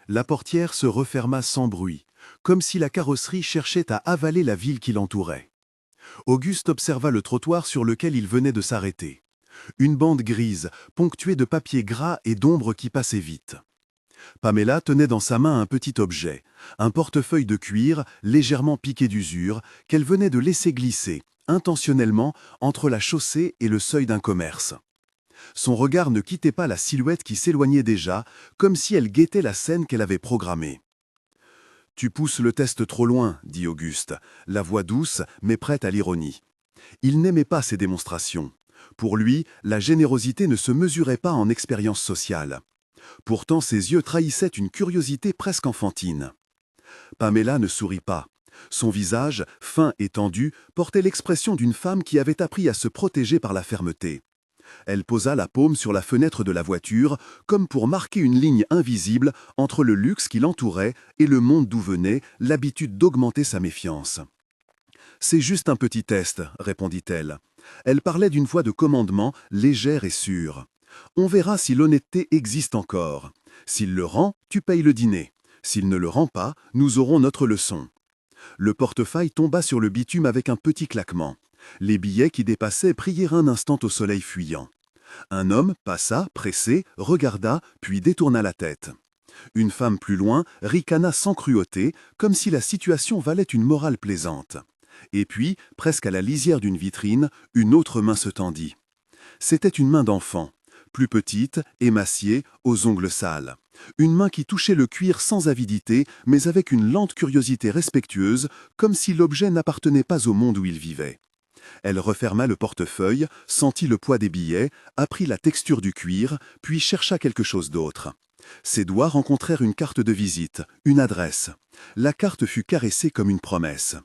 La portière se referma sans bruit, comme si la carrosserie cherchait à avaler la ville qui l'entourait. Auguste observa le trottoir sur lequel il venait de s'arrêter. Une bande grise, ponctuée de papier gras et d'ombres qui passaient vite. Pamela tenait dans sa main un petit objet, un portefeuille de cuir légèrement piqué d'usure qu'elle venait de laisser glisser, intentionnellement, entre la chaussée et le seuil d'un commerce. Son regard ne quittait pas la silhouette qui s'éloignait déjà, comme si elle guettait la scène qu'elle avait programmée. « Tu pousses le test trop loin, » dit Auguste, la voix douce mais prête à l'ironie. Il n'aimait pas ces démonstrations. Pour lui, la générosité ne se mesurait pas en expérience sociale. Pourtant, ses yeux trahissaient une curiosité presque enfantine. Pamela ne sourit pas. Son visage, fin et tendu, portait l'expression d'une femme qui avait appris à se protéger par la fermeté. Elle posa la paume sur la fenêtre de la voiture, comme pour marquer une ligne invisible entre le luxe qui l'entourait et le monde d'où venait l'habitude d'augmenter sa méfiance. « C'est juste un petit test, » répondit-elle. Elle parlait d'une voix de commandement légère et sûre. « On verra si l'honnêteté existe encore. S'il le rend, tu payes le dîner. S'il ne le rend pas, nous aurons notre leçon. » Le portefeuille tomba sur le bitume avec un petit claquement. Les billets qui dépassaient brillèrent un instant au soleil fuyant. Un homme passa, pressé, regarda, puis détourna la tête. Une femme plus loin ricana sans cruauté, comme si la situation valait une morale plaisante. Et puis, presque à la lisière d'une vitrine, une autre main se tendit. C'était une main d'enfant, plus petite, émaciée, aux ongles sales. Une main qui touchait le cuir sans avidité, mais avec une lente curiosité respectueuse, comme si l'objet n'appartenait pas au monde où il vivait. Elle referma le portefeuille, sentit le poids des billets, apprit la texture du cuir, puis chercha quelque chose d'autre. Ses doigts rencontrèrent une carte de visite, une adresse. La carte fut caressée comme une promesse.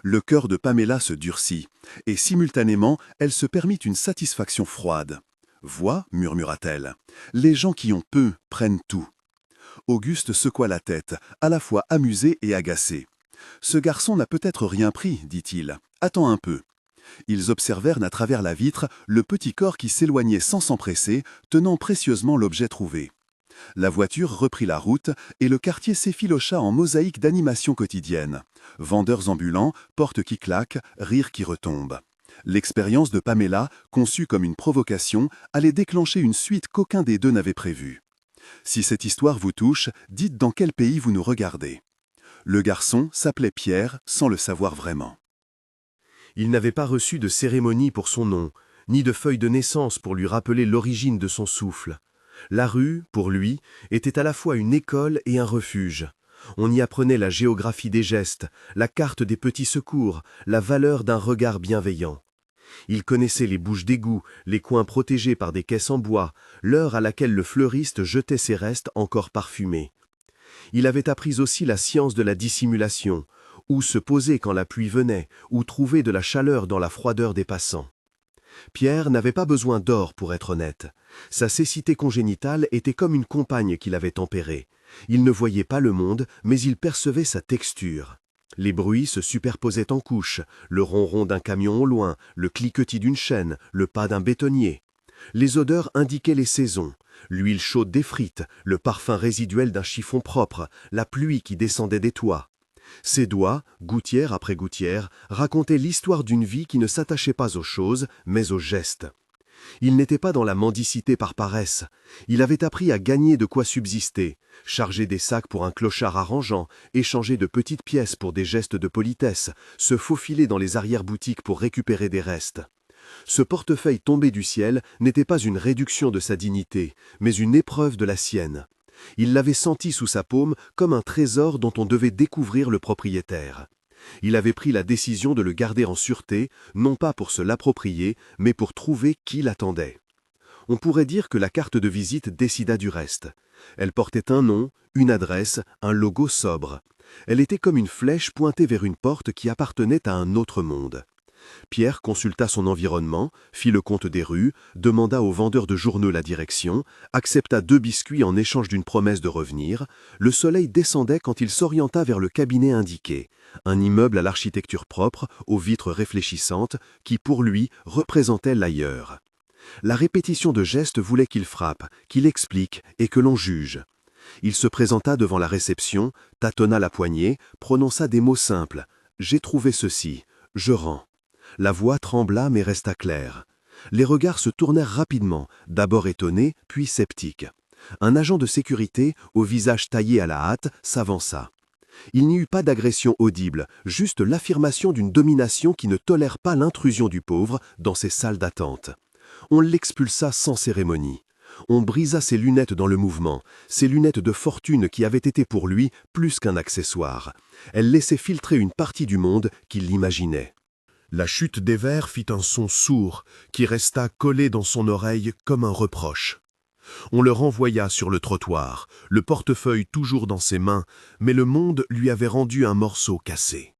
Le cœur de Pamela se durcit, et simultanément, elle se permit une satisfaction froide. « Vois, murmura-t-elle, les gens qui ont peu prennent tout. » Auguste secoua la tête, à la fois amusé et agacé. « Ce garçon n'a peut-être rien pris, dit-il. Attends un peu. » Ils observèrent à travers la vitre le petit corps qui s'éloignait sans s'empresser, tenant précieusement l'objet trouvé. La voiture reprit la route et le quartier s'effilocha en mosaïque d'animation quotidienne. Vendeurs ambulants, portes qui claquent, rires qui retombent. L'expérience de Pamela, conçue comme une provocation, allait déclencher une suite qu'aucun des deux n'avait prévue. Si cette histoire vous touche, dites dans quel pays vous nous regardez. Le garçon s'appelait Pierre sans le savoir vraiment. Il n'avait pas reçu de cérémonie pour son nom, ni de feuille de naissance pour lui rappeler l'origine de son souffle. La rue, pour lui, était à la fois une école et un refuge. On y apprenait la géographie des gestes, la carte des petits secours, la valeur d'un regard bienveillant. Il connaissait les bouches d'égout, les coins protégés par des caisses en bois, l'heure à laquelle le fleuriste jetait ses restes encore parfumés. Il avait appris aussi la science de la dissimulation, où se poser quand la pluie venait, où trouver de la chaleur dans la froideur des passants. Pierre n'avait pas besoin d'or pour être honnête. Sa cécité congénitale était comme une compagne qui l'avait tempéré. Il ne voyait pas le monde, mais il percevait sa texture. Les bruits se superposaient en couches, le ronron d'un camion au loin, le cliquetis d'une chaîne, le pas d'un bétonnier. Les odeurs indiquaient les saisons, l'huile chaude des frites, le parfum résiduel d'un chiffon propre, la pluie qui descendait des toits. Ses doigts, gouttière après gouttière, racontaient l'histoire d'une vie qui ne s'attachait pas aux choses, mais aux gestes. Il n'était pas dans la mendicité par paresse. Il avait appris à gagner de quoi subsister, charger des sacs pour un clochard arrangeant, échanger de petites pièces pour des gestes de politesse, se faufiler dans les arrière-boutiques pour récupérer des restes. Ce portefeuille tombé du ciel n'était pas une réduction de sa dignité, mais une épreuve de la sienne. Il l'avait senti sous sa paume comme un trésor dont on devait découvrir le propriétaire. Il avait pris la décision de le garder en sûreté, non pas pour se l'approprier, mais pour trouver qui l'attendait. On pourrait dire que la carte de visite décida du reste. Elle portait un nom, une adresse, un logo sobre. Elle était comme une flèche pointée vers une porte qui appartenait à un autre monde. Pierre consulta son environnement, fit le compte des rues, demanda au vendeur de journaux la direction, accepta 2 biscuits en échange d'une promesse de revenir. Le soleil descendait quand il s'orienta vers le cabinet indiqué, un immeuble à l'architecture propre, aux vitres réfléchissantes, qui pour lui représentait l'ailleurs. La répétition de gestes voulait qu'il frappe, qu'il explique et que l'on juge. Il se présenta devant la réception, tâtonna la poignée, prononça des mots simples. « J'ai trouvé ceci. Je rends. » La voix trembla mais resta claire. Les regards se tournèrent rapidement, d'abord étonnés, puis sceptiques. Un agent de sécurité, au visage taillé à la hâte, s'avança. Il n'y eut pas d'agression audible, juste l'affirmation d'une domination qui ne tolère pas l'intrusion du pauvre dans ses salles d'attente. On l'expulsa sans cérémonie. On brisa ses lunettes dans le mouvement, ces lunettes de fortune qui avaient été pour lui plus qu'un accessoire. Elles laissaient filtrer une partie du monde qu'il l'imaginait. La chute des verres fit un son sourd qui resta collé dans son oreille comme un reproche. On le renvoya sur le trottoir, le portefeuille toujours dans ses mains, mais le monde lui avait rendu un morceau cassé.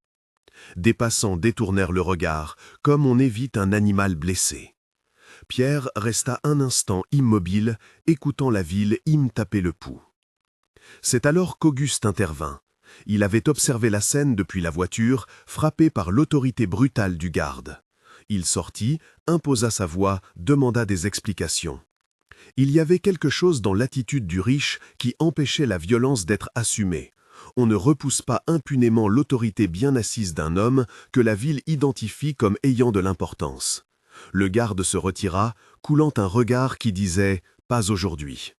Des passants détournèrent le regard, comme on évite un animal blessé. Pierre resta un instant immobile, écoutant la ville me taper le pouls. C'est alors qu'Auguste intervint. Il avait observé la scène depuis la voiture, frappé par l'autorité brutale du garde. Il sortit, imposa sa voix, demanda des explications. Il y avait quelque chose dans l'attitude du riche qui empêchait la violence d'être assumée. On ne repousse pas impunément l'autorité bien assise d'un homme que la ville identifie comme ayant de l'importance. Le garde se retira, coulant un regard qui disait « Pas aujourd'hui ».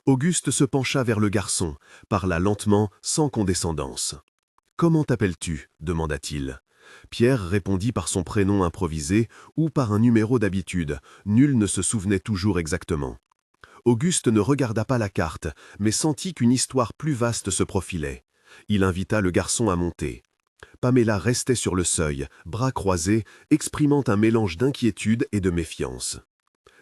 Auguste se pencha vers le garçon, parla lentement, sans condescendance. « Comment t'appelles-tu » demanda-t-il. Pierre répondit par son prénom improvisé ou par un numéro d'habitude. Nul ne se souvenait toujours exactement. Auguste ne regarda pas la carte, mais sentit qu'une histoire plus vaste se profilait. Il invita le garçon à monter. Paméla restait sur le seuil, bras croisés, exprimant un mélange d'inquiétude et de méfiance.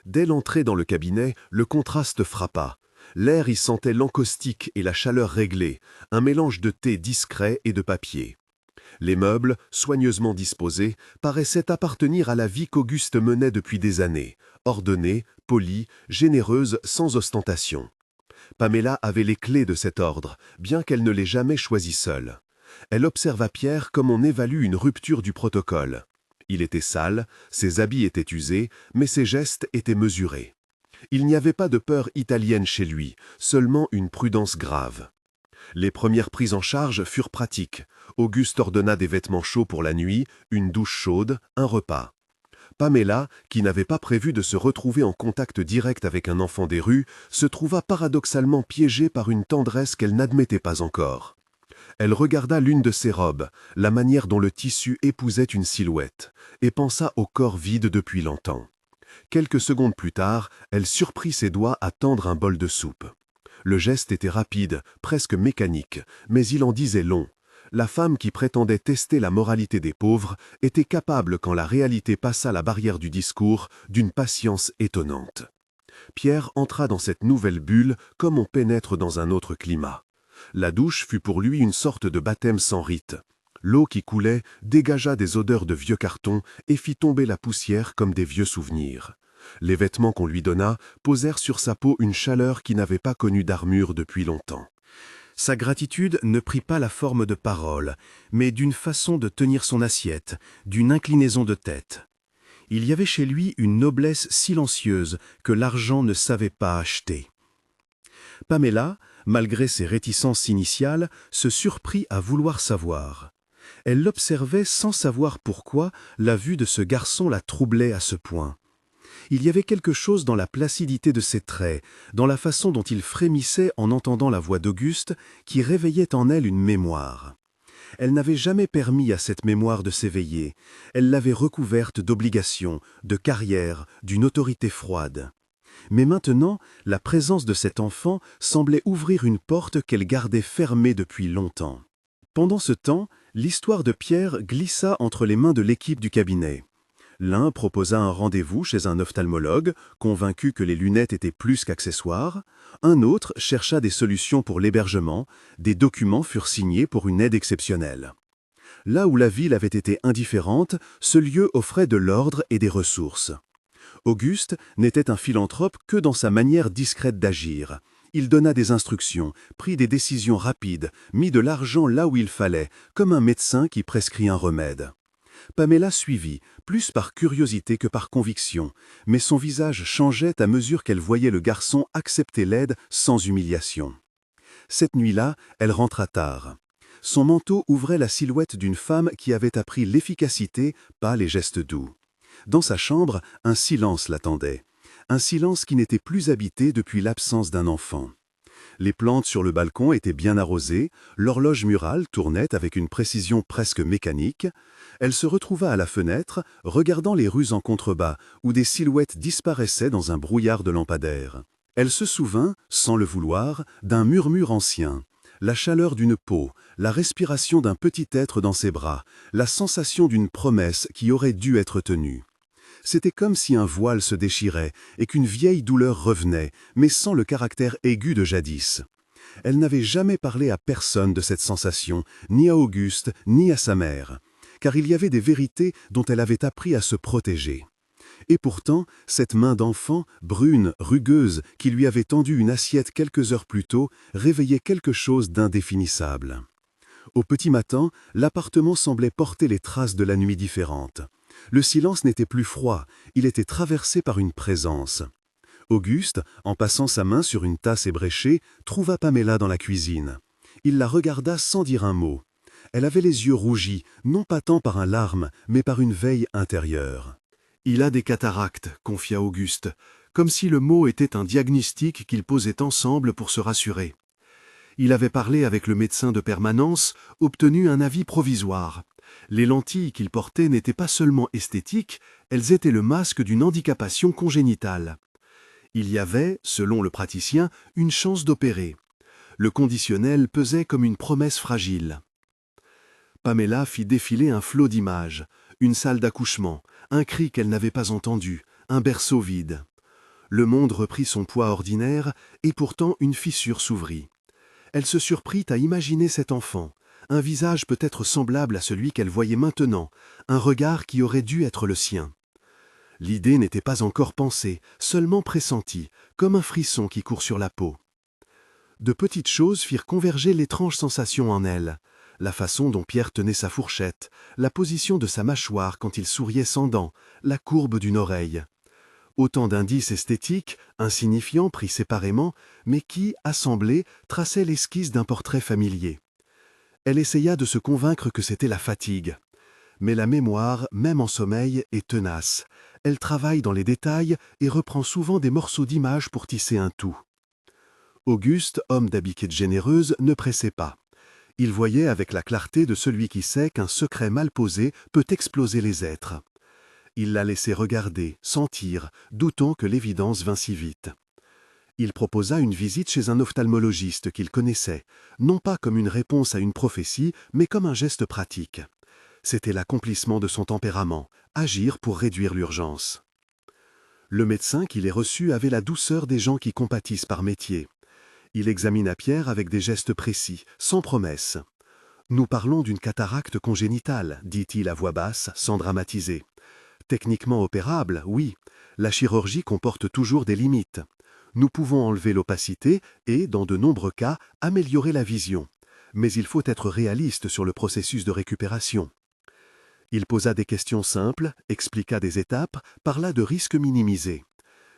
Dès l'entrée dans le cabinet, le contraste frappa. L'air y sentait l'encaustique et la chaleur réglée, un mélange de thé discret et de papier. Les meubles, soigneusement disposés, paraissaient appartenir à la vie qu'Auguste menait depuis des années, ordonnée, polie, généreuse, sans ostentation. Paméla avait les clés de cet ordre, bien qu'elle ne l'ait jamais choisi seule. Elle observa Pierre comme on évalue une rupture du protocole. Il était sale, ses habits étaient usés, mais ses gestes étaient mesurés. Il n'y avait pas de peur italienne chez lui, seulement une prudence grave. Les premières prises en charge furent pratiques. Auguste ordonna des vêtements chauds pour la nuit, une douche chaude, un repas. Paméla, qui n'avait pas prévu de se retrouver en contact direct avec un enfant des rues, se trouva paradoxalement piégée par une tendresse qu'elle n'admettait pas encore. Elle regarda l'une de ses robes, la manière dont le tissu épousait une silhouette, et pensa au corps vide depuis longtemps. Quelques secondes plus tard, elle surprit ses doigts à tendre un bol de soupe. Le geste était rapide, presque mécanique, mais il en disait long. La femme qui prétendait tester la moralité des pauvres était capable, quand la réalité passa la barrière du discours, d'une patience étonnante. Pierre entra dans cette nouvelle bulle comme on pénètre dans un autre climat. La douche fut pour lui une sorte de baptême sans rite. L'eau qui coulait dégagea des odeurs de vieux carton et fit tomber la poussière comme des vieux souvenirs. Les vêtements qu'on lui donna posèrent sur sa peau une chaleur qui n'avait pas connu d'armure depuis longtemps. Sa gratitude ne prit pas la forme de paroles, mais d'une façon de tenir son assiette, d'une inclinaison de tête. Il y avait chez lui une noblesse silencieuse que l'argent ne savait pas acheter. Paméla, malgré ses réticences initiales, se surprit à vouloir savoir. Elle l'observait sans savoir pourquoi la vue de ce garçon la troublait à ce point. Il y avait quelque chose dans la placidité de ses traits, dans la façon dont il frémissait en entendant la voix d'Auguste, qui réveillait en elle une mémoire. Elle n'avait jamais permis à cette mémoire de s'éveiller. Elle l'avait recouverte d'obligations, de carrière, d'une autorité froide. Mais maintenant, la présence de cet enfant semblait ouvrir une porte qu'elle gardait fermée depuis longtemps. Pendant ce temps, l'histoire de Pierre glissa entre les mains de l'équipe du cabinet. L'un proposa un rendez-vous chez un ophtalmologue, convaincu que les lunettes étaient plus qu'accessoires. Un autre chercha des solutions pour l'hébergement. Des documents furent signés pour une aide exceptionnelle. Là où la ville avait été indifférente, ce lieu offrait de l'ordre et des ressources. Auguste n'était un philanthrope que dans sa manière discrète d'agir. Il donna des instructions, prit des décisions rapides, mit de l'argent là où il fallait, comme un médecin qui prescrit un remède. Paméla suivit, plus par curiosité que par conviction, mais son visage changeait à mesure qu'elle voyait le garçon accepter l'aide sans humiliation. Cette nuit-là, elle rentra tard. Son manteau ouvrait la silhouette d'une femme qui avait appris l'efficacité, pas les gestes doux. Dans sa chambre, un silence l'attendait. Un silence qui n'était plus habité depuis l'absence d'un enfant. Les plantes sur le balcon étaient bien arrosées, l'horloge murale tournait avec une précision presque mécanique. Elle se retrouva à la fenêtre, regardant les rues en contrebas, où des silhouettes disparaissaient dans un brouillard de lampadaires. Elle se souvint, sans le vouloir, d'un murmure ancien. La chaleur d'une peau, la respiration d'un petit être dans ses bras, la sensation d'une promesse qui aurait dû être tenue. C'était comme si un voile se déchirait et qu'une vieille douleur revenait, mais sans le caractère aigu de jadis. Elle n'avait jamais parlé à personne de cette sensation, ni à Auguste, ni à sa mère, car il y avait des vérités dont elle avait appris à se protéger. Et pourtant, cette main d'enfant, brune, rugueuse, qui lui avait tendu une assiette quelques heures plus tôt, réveillait quelque chose d'indéfinissable. Au petit matin, l'appartement semblait porter les traces de la nuit différente. Le silence n'était plus froid, il était traversé par une présence. Auguste, en passant sa main sur une tasse ébréchée, trouva Pamela dans la cuisine. Il la regarda sans dire un mot. Elle avait les yeux rougis, non pas tant par un larme, mais par une veille intérieure. « Il a des cataractes », confia Auguste, comme si le mot était un diagnostic qu'ils posaient ensemble pour se rassurer. Il avait parlé avec le médecin de permanence, obtenu un avis provisoire. Les lentilles qu'il portait n'étaient pas seulement esthétiques, elles étaient le masque d'une handicapation congénitale. Il y avait, selon le praticien, une chance d'opérer. Le conditionnel pesait comme une promesse fragile. Pamela fit défiler un flot d'images, une salle d'accouchement, un cri qu'elle n'avait pas entendu, un berceau vide. Le monde reprit son poids ordinaire et pourtant une fissure s'ouvrit. Elle se surprit à imaginer cet enfant, un visage peut-être semblable à celui qu'elle voyait maintenant, un regard qui aurait dû être le sien. L'idée n'était pas encore pensée, seulement pressentie, comme un frisson qui court sur la peau. De petites choses firent converger l'étrange sensation en elle, la façon dont Pierre tenait sa fourchette, la position de sa mâchoire quand il souriait sans dents, la courbe d'une oreille. Autant d'indices esthétiques, insignifiants pris séparément, mais qui, assemblés, traçaient l'esquisse d'un portrait familier. Elle essaya de se convaincre que c'était la fatigue. Mais la mémoire, même en sommeil, est tenace. Elle travaille dans les détails et reprend souvent des morceaux d'images pour tisser un tout. Auguste, homme d'habitude généreuse, ne pressait pas. Il voyait avec la clarté de celui qui sait qu'un secret mal posé peut exploser les êtres. Il la laissait regarder, sentir, doutant que l'évidence vînt si vite. Il proposa une visite chez un ophtalmologiste qu'il connaissait, non pas comme une réponse à une prophétie, mais comme un geste pratique. C'était l'accomplissement de son tempérament, agir pour réduire l'urgence. Le médecin qui les reçut avait la douceur des gens qui compatissent par métier. Il examina Pierre avec des gestes précis, sans promesse. « Nous parlons d'une cataracte congénitale », dit-il à voix basse, sans dramatiser. « Techniquement opérable, oui. La chirurgie comporte toujours des limites. Nous pouvons enlever l'opacité et, dans de nombreux cas, améliorer la vision. Mais il faut être réaliste sur le processus de récupération. » Il posa des questions simples, expliqua des étapes, parla de risques minimisés.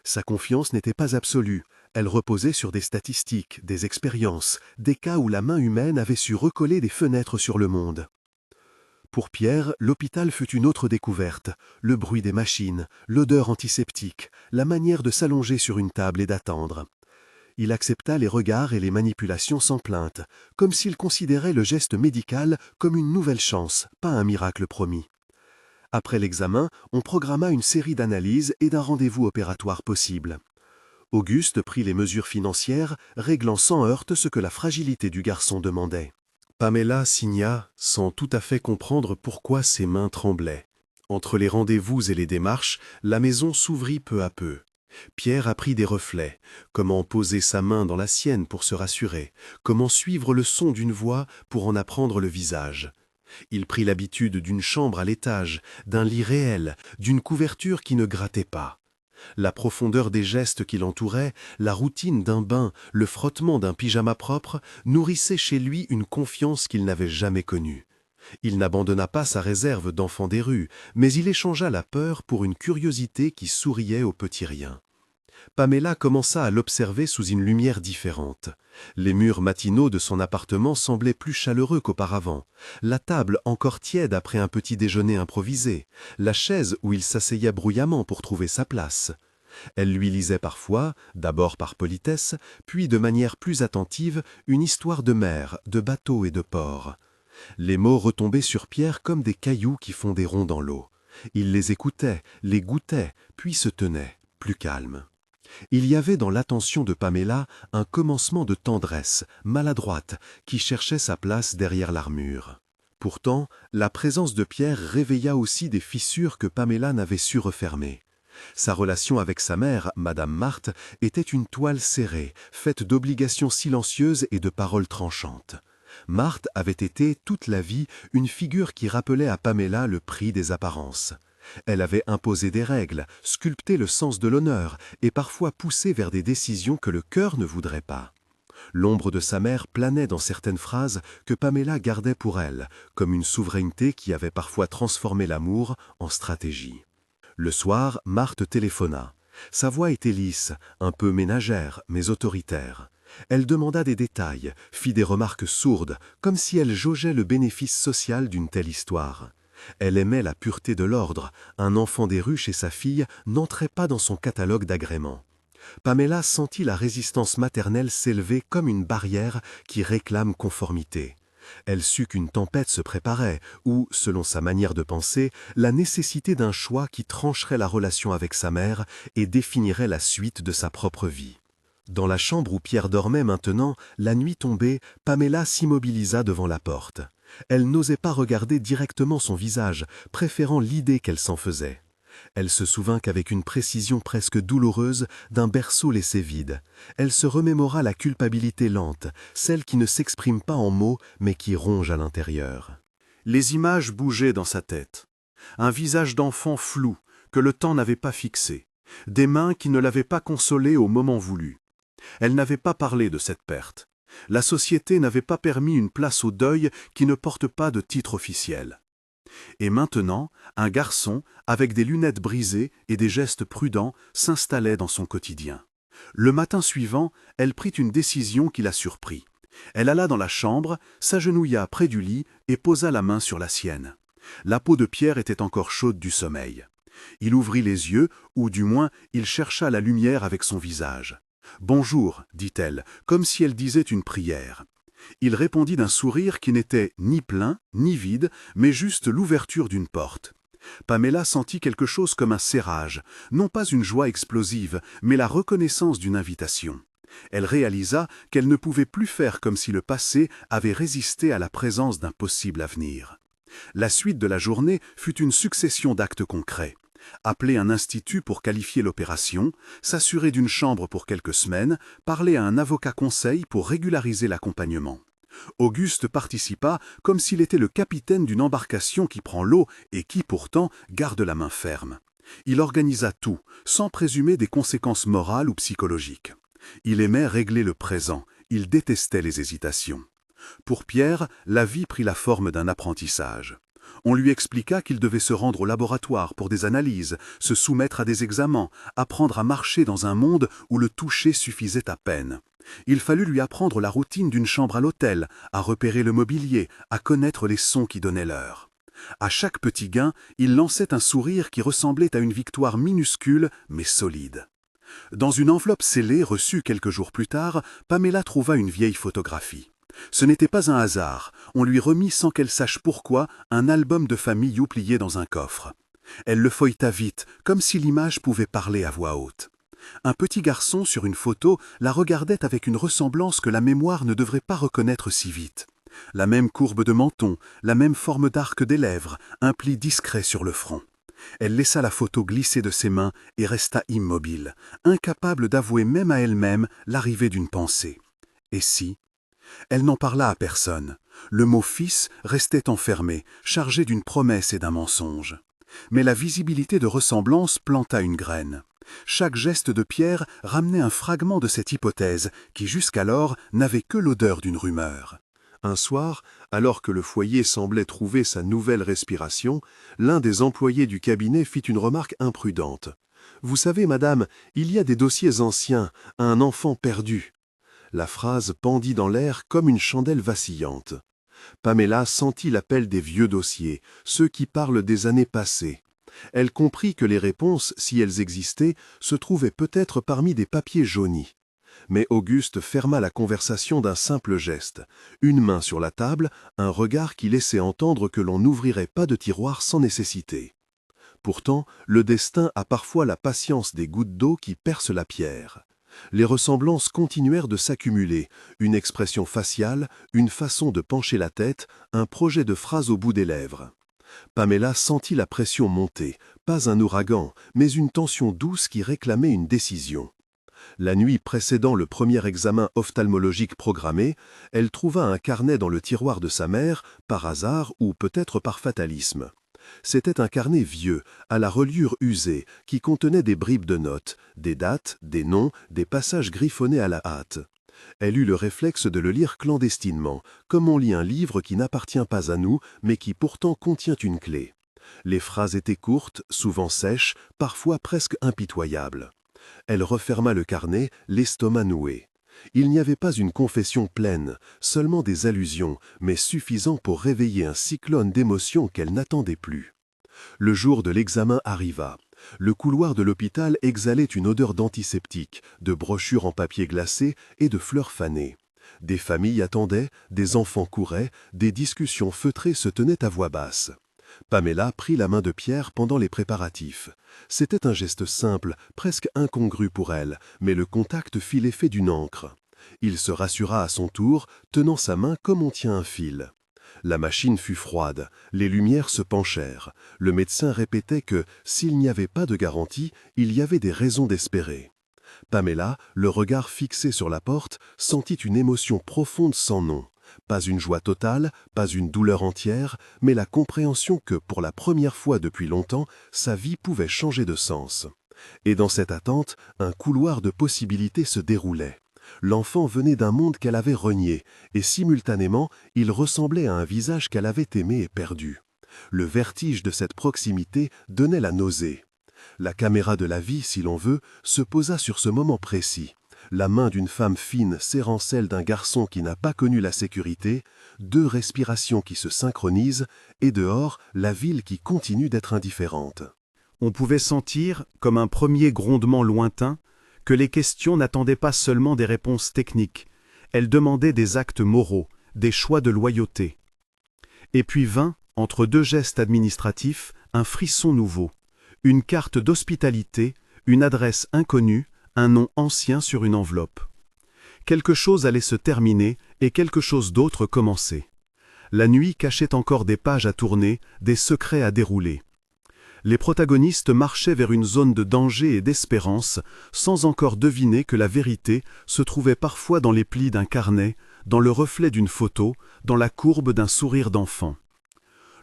Sa confiance n'était pas absolue, elle reposait sur des statistiques, des expériences, des cas où la main humaine avait su recoller des fenêtres sur le monde. Pour Pierre, l'hôpital fut une autre découverte, le bruit des machines, l'odeur antiseptique, la manière de s'allonger sur une table et d'attendre. Il accepta les regards et les manipulations sans plainte, comme s'il considérait le geste médical comme une nouvelle chance, pas un miracle promis. Après l'examen, on programma une série d'analyses et d'un rendez-vous opératoire possible. Auguste prit les mesures financières, réglant sans heurte ce que la fragilité du garçon demandait. Pamela signa, sans tout à fait comprendre pourquoi ses mains tremblaient. Entre les rendez-vous et les démarches, la maison s'ouvrit peu à peu. Pierre apprit des reflets, comment poser sa main dans la sienne pour se rassurer, comment suivre le son d'une voix pour en apprendre le visage. Il prit l'habitude d'une chambre à l'étage, d'un lit réel, d'une couverture qui ne grattait pas. La profondeur des gestes qui l'entouraient, la routine d'un bain, le frottement d'un pyjama propre, nourrissaient chez lui une confiance qu'il n'avait jamais connue. Il n'abandonna pas sa réserve d'enfant des rues, mais il échangea la peur pour une curiosité qui souriait aux petits riens. Pamela commença à l'observer sous une lumière différente. Les murs matinaux de son appartement semblaient plus chaleureux qu'auparavant, la table encore tiède après un petit déjeuner improvisé, la chaise où il s'asseyait bruyamment pour trouver sa place. Elle lui lisait parfois, d'abord par politesse, puis de manière plus attentive, une histoire de mer, de bateaux et de ports. Les mots retombaient sur Pierre comme des cailloux qui font des ronds dans l'eau. Il les écoutait, les goûtait, puis se tenait, plus calme. Il y avait dans l'attention de Pamela un commencement de tendresse, maladroite, qui cherchait sa place derrière l'armure. Pourtant, la présence de Pierre réveilla aussi des fissures que Pamela n'avait su refermer. Sa relation avec sa mère, Madame Marthe, était une toile serrée, faite d'obligations silencieuses et de paroles tranchantes. Marthe avait été, toute la vie, une figure qui rappelait à Pamela le prix des apparences. Elle avait imposé des règles, sculpté le sens de l'honneur et parfois poussé vers des décisions que le cœur ne voudrait pas. L'ombre de sa mère planait dans certaines phrases que Pamela gardait pour elle, comme une souveraineté qui avait parfois transformé l'amour en stratégie. Le soir, Marthe téléphona. Sa voix était lisse, un peu ménagère, mais autoritaire. Elle demanda des détails, fit des remarques sourdes, comme si elle jaugeait le bénéfice social d'une telle histoire. Elle aimait la pureté de l'ordre. Un enfant des ruches et sa fille n'entraient pas dans son catalogue d'agréments. Pamela sentit la résistance maternelle s'élever comme une barrière qui réclame conformité. Elle sut qu'une tempête se préparait, ou, selon sa manière de penser, la nécessité d'un choix qui trancherait la relation avec sa mère et définirait la suite de sa propre vie. Dans la chambre où Pierre dormait maintenant, la nuit tombée, Pamela s'immobilisa devant la porte. Elle n'osait pas regarder directement son visage, préférant l'idée qu'elle s'en faisait. Elle se souvint qu'avec une précision presque douloureuse d'un berceau laissé vide. Elle se remémora la culpabilité lente, celle qui ne s'exprime pas en mots mais qui ronge à l'intérieur. Les images bougeaient dans sa tête. Un visage d'enfant flou, que le temps n'avait pas fixé. Des mains qui ne l'avaient pas consolée au moment voulu. Elle n'avait pas parlé de cette perte. La société n'avait pas permis une place au deuil qui ne porte pas de titre officiel. Et maintenant, un garçon, avec des lunettes brisées et des gestes prudents, s'installait dans son quotidien. Le matin suivant, elle prit une décision qui la surprit. Elle alla dans la chambre, s'agenouilla près du lit et posa la main sur la sienne. La peau de Pierre était encore chaude du sommeil. Il ouvrit les yeux, ou du moins, il chercha la lumière avec son visage. « Bonjour », dit-elle, comme si elle disait une prière. Il répondit d'un sourire qui n'était ni plein, ni vide, mais juste l'ouverture d'une porte. Pamela sentit quelque chose comme un serrage, non pas une joie explosive, mais la reconnaissance d'une invitation. Elle réalisa qu'elle ne pouvait plus faire comme si le passé avait résisté à la présence d'un possible avenir. La suite de la journée fut une succession d'actes concrets. Appeler un institut pour qualifier l'opération, s'assurer d'une chambre pour quelques semaines, parler à un avocat conseil pour régulariser l'accompagnement. Auguste participa comme s'il était le capitaine d'une embarcation qui prend l'eau et qui, pourtant, garde la main ferme. Il organisa tout, sans présumer des conséquences morales ou psychologiques. Il aimait régler le présent, il détestait les hésitations. Pour Pierre, la vie prit la forme d'un apprentissage. On lui expliqua qu'il devait se rendre au laboratoire pour des analyses, se soumettre à des examens, apprendre à marcher dans un monde où le toucher suffisait à peine. Il fallut lui apprendre la routine d'une chambre à l'hôtel, à repérer le mobilier, à connaître les sons qui donnaient l'heure. À chaque petit gain, il lançait un sourire qui ressemblait à une victoire minuscule mais solide. Dans une enveloppe scellée reçue quelques jours plus tard, Pamela trouva une vieille photographie. Ce n'était pas un hasard, on lui remit sans qu'elle sache pourquoi un album de famille oublié dans un coffre. Elle le feuilleta vite, comme si l'image pouvait parler à voix haute. Un petit garçon sur une photo la regardait avec une ressemblance que la mémoire ne devrait pas reconnaître si vite. La même courbe de menton, la même forme d'arc des lèvres, un pli discret sur le front. Elle laissa la photo glisser de ses mains et resta immobile, incapable d'avouer même à elle-même l'arrivée d'une pensée. Et si? Elle n'en parla à personne. Le mot « fils » restait enfermé, chargé d'une promesse et d'un mensonge. Mais la visibilité de ressemblance planta une graine. Chaque geste de Pierre ramenait un fragment de cette hypothèse qui jusqu'alors n'avait que l'odeur d'une rumeur. Un soir, alors que le foyer semblait trouver sa nouvelle respiration, l'un des employés du cabinet fit une remarque imprudente. Vous savez, madame, il y a des dossiers anciens, un enfant perdu. La phrase pendit dans l'air comme une chandelle vacillante. Pamela sentit l'appel des vieux dossiers, ceux qui parlent des années passées. Elle comprit que les réponses, si elles existaient, se trouvaient peut-être parmi des papiers jaunis. Mais Auguste ferma la conversation d'un simple geste, une main sur la table, un regard qui laissait entendre que l'on n'ouvrirait pas de tiroir sans nécessité. Pourtant, le destin a parfois la patience des gouttes d'eau qui percent la pierre. Les ressemblances continuèrent de s'accumuler, une expression faciale, une façon de pencher la tête, un projet de phrase au bout des lèvres. Pamela sentit la pression monter, pas un ouragan, mais une tension douce qui réclamait une décision. La nuit précédant le premier examen ophtalmologique programmé, elle trouva un carnet dans le tiroir de sa mère, par hasard ou peut-être par fatalisme. C'était un carnet vieux, à la reliure usée, qui contenait des bribes de notes, des dates, des noms, des passages griffonnés à la hâte. Elle eut le réflexe de le lire clandestinement, comme on lit un livre qui n'appartient pas à nous, mais qui pourtant contient une clé. Les phrases étaient courtes, souvent sèches, parfois presque impitoyables. Elle referma le carnet, l'estomac noué. Il n'y avait pas une confession pleine, seulement des allusions, mais suffisant pour réveiller un cyclone d'émotions qu'elle n'attendait plus. Le jour de l'examen arriva. Le couloir de l'hôpital exhalait une odeur d'antiseptique, de brochures en papier glacé et de fleurs fanées. Des familles attendaient, des enfants couraient, des discussions feutrées se tenaient à voix basse. Pamela prit la main de Pierre pendant les préparatifs. C'était un geste simple, presque incongru pour elle, mais le contact fit l'effet d'une encre. Il se rassura à son tour, tenant sa main comme on tient un fil. La machine fut froide, les lumières se penchèrent. Le médecin répétait que, s'il n'y avait pas de garantie, il y avait des raisons d'espérer. Pamela, le regard fixé sur la porte, sentit une émotion profonde sans nom. Pas une joie totale, pas une douleur entière, mais la compréhension que, pour la première fois depuis longtemps, sa vie pouvait changer de sens. Et dans cette attente, un couloir de possibilités se déroulait. L'enfant venait d'un monde qu'elle avait renié, et simultanément, il ressemblait à un visage qu'elle avait aimé et perdu. Le vertige de cette proximité donnait la nausée. La caméra de la vie, si l'on veut, se posa sur ce moment précis. La main d'une femme fine serrant celle d'un garçon qui n'a pas connu la sécurité, deux respirations qui se synchronisent, et dehors, la ville qui continue d'être indifférente. On pouvait sentir, comme un premier grondement lointain, que les questions n'attendaient pas seulement des réponses techniques, elles demandaient des actes moraux, des choix de loyauté. Et puis vint, entre deux gestes administratifs, un frisson nouveau, une carte d'hospitalité, une adresse inconnue, un nom ancien sur une enveloppe. Quelque chose allait se terminer et quelque chose d'autre commencer. La nuit cachait encore des pages à tourner, des secrets à dérouler. Les protagonistes marchaient vers une zone de danger et d'espérance, sans encore deviner que la vérité se trouvait parfois dans les plis d'un carnet, dans le reflet d'une photo, dans la courbe d'un sourire d'enfant.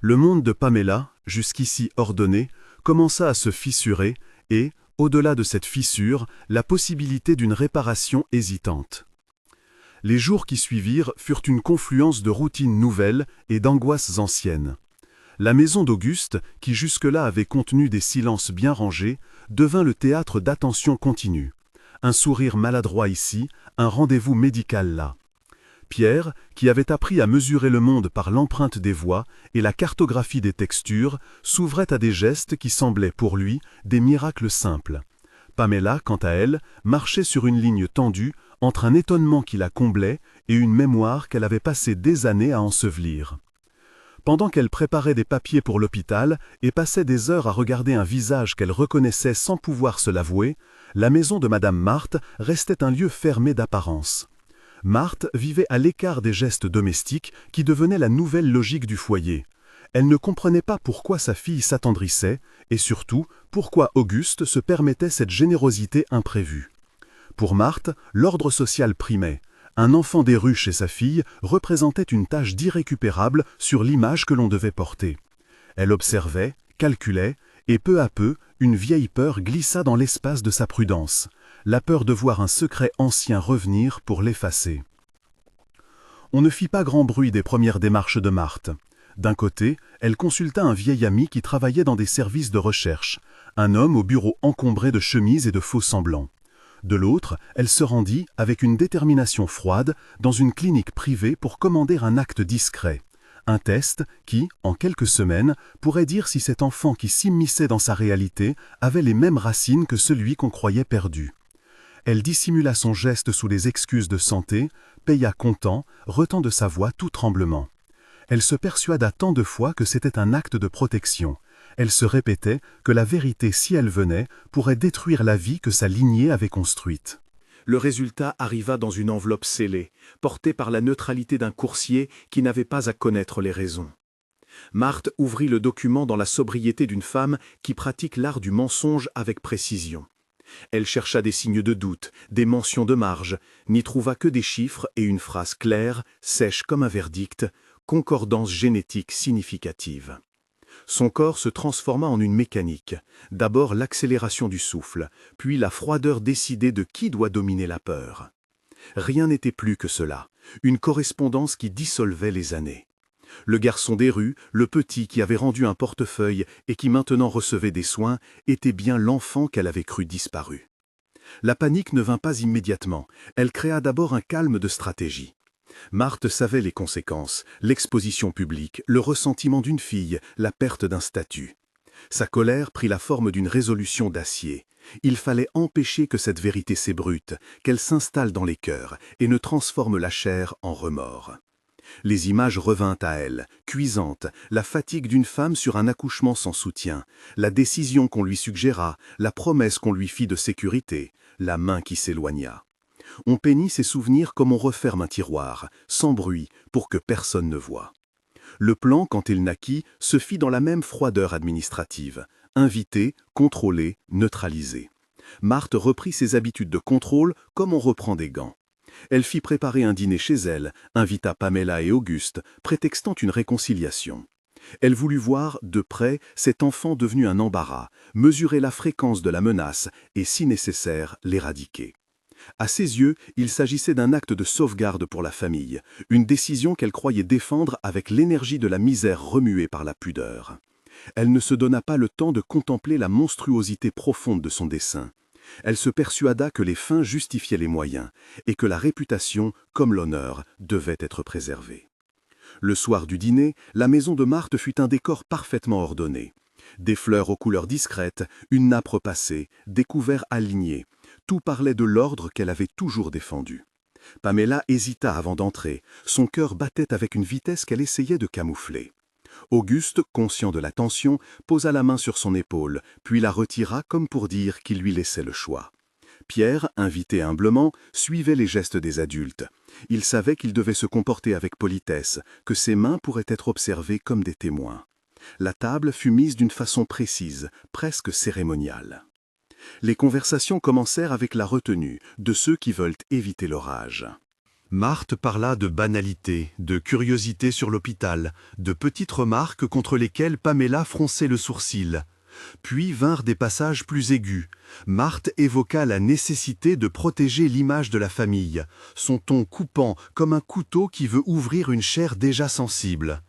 Le monde de Pamela, jusqu'ici ordonné, commença à se fissurer et, au-delà de cette fissure, la possibilité d'une réparation hésitante. Les jours qui suivirent furent une confluence de routines nouvelles et d'angoisses anciennes. La maison d'Auguste, qui jusque-là avait contenu des silences bien rangés, devint le théâtre d'attentions continues. Un sourire maladroit ici, un rendez-vous médical là. Pierre, qui avait appris à mesurer le monde par l'empreinte des voix et la cartographie des textures, s'ouvrait à des gestes qui semblaient pour lui des miracles simples. Pamela, quant à elle, marchait sur une ligne tendue entre un étonnement qui la comblait et une mémoire qu'elle avait passé des années à ensevelir. Pendant qu'elle préparait des papiers pour l'hôpital et passait des heures à regarder un visage qu'elle reconnaissait sans pouvoir se l'avouer, la maison de Madame Marthe restait un lieu fermé d'apparence. Marthe vivait à l'écart des gestes domestiques qui devenaient la nouvelle logique du foyer. Elle ne comprenait pas pourquoi sa fille s'attendrissait et surtout pourquoi Auguste se permettait cette générosité imprévue. Pour Marthe, l'ordre social primait. Un enfant des rues chez sa fille représentait une tâche d'irrécupérable sur l'image que l'on devait porter. Elle observait, calculait, et peu à peu, une vieille peur glissa dans l'espace de sa prudence, la peur de voir un secret ancien revenir pour l'effacer. On ne fit pas grand bruit des premières démarches de Marthe. D'un côté, elle consulta un vieil ami qui travaillait dans des services de recherche, un homme au bureau encombré de chemises et de faux-semblants. De l'autre, elle se rendit, avec une détermination froide, dans une clinique privée pour commander un acte discret. Un test qui, en quelques semaines, pourrait dire si cet enfant qui s'immisçait dans sa réalité avait les mêmes racines que celui qu'on croyait perdu. Elle dissimula son geste sous les excuses de santé, paya comptant, retent de sa voix tout tremblement. Elle se persuada tant de fois que c'était un acte de protection. Elle se répétait que la vérité, si elle venait, pourrait détruire la vie que sa lignée avait construite. Le résultat arriva dans une enveloppe scellée, portée par la neutralité d'un coursier qui n'avait pas à connaître les raisons. Marthe ouvrit le document dans la sobriété d'une femme qui pratique l'art du mensonge avec précision. Elle chercha des signes de doute, des mentions de marge, n'y trouva que des chiffres et une phrase claire, sèche comme un verdict, concordance génétique significative. Son corps se transforma en une mécanique, d'abord l'accélération du souffle, puis la froideur décidée de qui doit dominer la peur. Rien n'était plus que cela, une correspondance qui dissolvait les années. Le garçon des rues, le petit qui avait rendu un portefeuille et qui maintenant recevait des soins, était bien l'enfant qu'elle avait cru disparu. La panique ne vint pas immédiatement, elle créa d'abord un calme de stratégie. Marthe savait les conséquences, l'exposition publique, le ressentiment d'une fille, la perte d'un statut. Sa colère prit la forme d'une résolution d'acier. Il fallait empêcher que cette vérité s'ébrute, qu'elle s'installe dans les cœurs et ne transforme la chair en remords. Les images revinrent à elle, cuisantes, la fatigue d'une femme sur un accouchement sans soutien, la décision qu'on lui suggéra, la promesse qu'on lui fit de sécurité, la main qui s'éloigna. On peignit ses souvenirs comme on referme un tiroir, sans bruit, pour que personne ne voie. Le plan, quand il naquit, se fit dans la même froideur administrative, invité, contrôlé, neutralisé. Marthe reprit ses habitudes de contrôle comme on reprend des gants. Elle fit préparer un dîner chez elle, invita Pamela et Auguste, prétextant une réconciliation. Elle voulut voir, de près, cet enfant devenu un embarras, mesurer la fréquence de la menace et, si nécessaire, l'éradiquer. À ses yeux, il s'agissait d'un acte de sauvegarde pour la famille, une décision qu'elle croyait défendre avec l'énergie de la misère remuée par la pudeur. Elle ne se donna pas le temps de contempler la monstruosité profonde de son dessein. Elle se persuada que les fins justifiaient les moyens, et que la réputation, comme l'honneur, devait être préservée. Le soir du dîner, la maison de Marthe fut un décor parfaitement ordonné. Des fleurs aux couleurs discrètes, une nappe repassée, des couverts alignés. Tout parlait de l'ordre qu'elle avait toujours défendu. Pamela hésita avant d'entrer. Son cœur battait avec une vitesse qu'elle essayait de camoufler. Auguste, conscient de la tension, posa la main sur son épaule, puis la retira comme pour dire qu'il lui laissait le choix. Pierre, invité humblement, suivait les gestes des adultes. Il savait qu'il devait se comporter avec politesse, que ses mains pourraient être observées comme des témoins. La table fut mise d'une façon précise, presque cérémoniale. Les conversations commencèrent avec la retenue de ceux qui veulent éviter l'orage. Marthe parla de banalité, de curiosité sur l'hôpital, de petites remarques contre lesquelles Pamela fronçait le sourcil. Puis vinrent des passages plus aigus. Marthe évoqua la nécessité de protéger l'image de la famille, son ton coupant comme un couteau qui veut ouvrir une chair déjà sensible.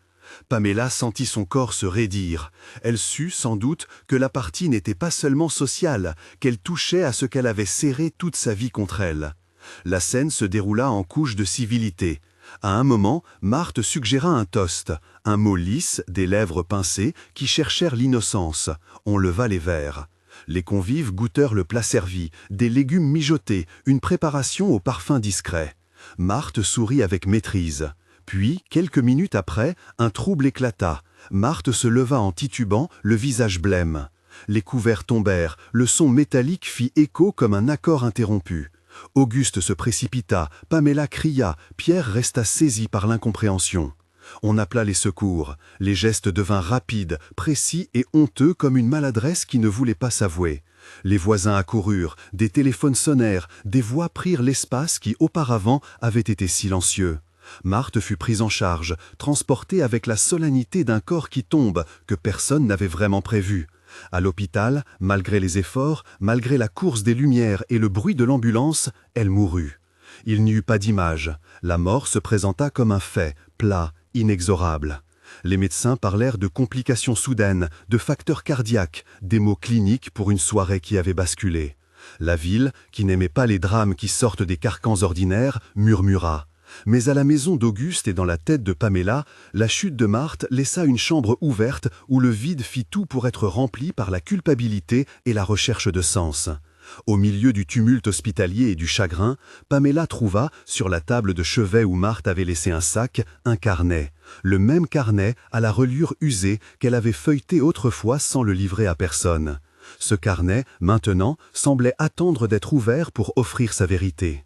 Pamela sentit son corps se raidir. Elle sut, sans doute, que la partie n'était pas seulement sociale, qu'elle touchait à ce qu'elle avait serré toute sa vie contre elle. La scène se déroula en couches de civilité. À un moment, Marthe suggéra un toast, un mot lisse, des lèvres pincées, qui cherchèrent l'innocence. On leva les verres. Les convives goûtèrent le plat servi, des légumes mijotés, une préparation au parfum discret. Marthe sourit avec maîtrise. Puis, quelques minutes après, un trouble éclata. Marthe se leva en titubant, le visage blême. Les couverts tombèrent, le son métallique fit écho comme un accord interrompu. Auguste se précipita, Pamela cria, Pierre resta saisi par l'incompréhension. On appela les secours. Les gestes devinrent rapides, précis et honteux comme une maladresse qui ne voulait pas s'avouer. Les voisins accoururent, des téléphones sonnèrent, des voix prirent l'espace qui auparavant avait été silencieux. Marthe fut prise en charge, transportée avec la solennité d'un corps qui tombe, que personne n'avait vraiment prévu. À l'hôpital, malgré les efforts, malgré la course des lumières et le bruit de l'ambulance, elle mourut. Il n'y eut pas d'image. La mort se présenta comme un fait, plat, inexorable. Les médecins parlèrent de complications soudaines, de facteurs cardiaques, des mots cliniques pour une soirée qui avait basculé. La ville, qui n'aimait pas les drames qui sortent des carcans ordinaires, murmura. Mais à la maison d'Auguste et dans la tête de Pamela, la chute de Marthe laissa une chambre ouverte où le vide fit tout pour être rempli par la culpabilité et la recherche de sens. Au milieu du tumulte hospitalier et du chagrin, Pamela trouva, sur la table de chevet où Marthe avait laissé un sac, un carnet. Le même carnet à la reliure usée qu'elle avait feuilleté autrefois sans le livrer à personne. Ce carnet, maintenant, semblait attendre d'être ouvert pour offrir sa vérité.